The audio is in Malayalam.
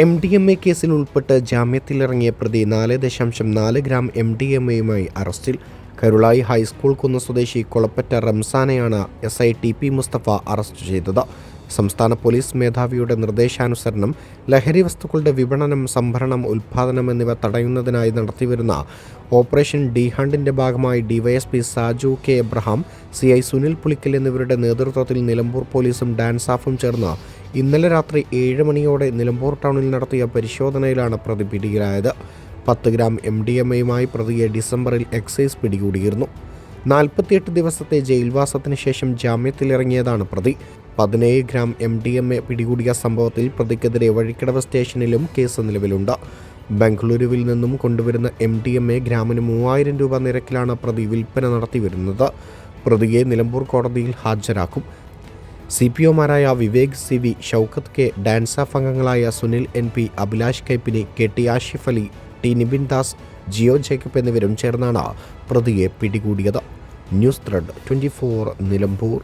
MDMA കേസിൽ ഉൾപ്പെട്ട് ജാമ്യത്തിലിറങ്ങിയ പ്രതി 4.4 ഗ്രാം MDMAയുമായി അറസ്റ്റിൽ. കരുളായി ഹൈസ്കൂൾ കുന്ന് സ്വദേശി കൊളപ്പറ്റ റംസാനെയാണ് SI TP മുസ്തഫ അറസ്റ്റ് ചെയ്തത്. സംസ്ഥാന പോലീസ് മേധാവിയുടെ നിർദ്ദേശാനുസരണം ലഹരി വസ്തുക്കളുടെ വിപണനം, സംഭരണം, ഉൽപ്പാദനം എന്നിവ തടയുന്നതിനായി നടത്തിവരുന്ന ഓപ്പറേഷൻ ഡി ഹണ്ടിന്റെ ഭാഗമായി DYSP Saju K Abraham, CI Sunil Pulickal എന്നിവരുടെ നേതൃത്വത്തിൽ നിലമ്പൂർ പോലീസും ഡാൻസാഫും ചേർന്ന് ഇന്നലെ രാത്രി 7 മണിയോടെ നിലമ്പൂർ ടൗണിൽ നടത്തിയ പരിശോധനയിലാണ് പ്രതി പിടിയിലായത്. 10 ഗ്രാം MDMAയുമായി പ്രതിയെ ഡിസംബറിൽ എക്സൈസ് പിടികൂടിയിരുന്നു. 48 ദിവസത്തെ ജയിൽവാസത്തിന് ശേഷം ജാമ്യത്തിലിറങ്ങിയതാണ് പ്രതി. 17 ഗ്രാം MDMA പിടികൂടിയ സംഭവത്തിൽ പ്രതിക്കെതിരെ വഴിക്കടവ് സ്റ്റേഷനിലും കേസ് നിലവിലുണ്ട്. ബംഗളൂരുവിൽ നിന്നും കൊണ്ടുവരുന്ന MDMA ഗ്രാമിന് 3000 രൂപ നിരക്കിലാണ് പ്രതി വിൽപ്പന നടത്തിവരുന്നത്. പ്രതിയെ നിലമ്പൂർ കോടതിയിൽ ഹാജരാക്കും. CPOമാരായ Vivek CV, Shoukath K, DANSAF അംഗങ്ങളായ Sunil NP, Abhilash Kaippini, KT Ashif Ali, T Nibin Das, Jio Jacob എന്നിവരും ചേർന്നാണ് പ്രതിയെ പിടികൂടിയത്. News thread 24 Nilambur.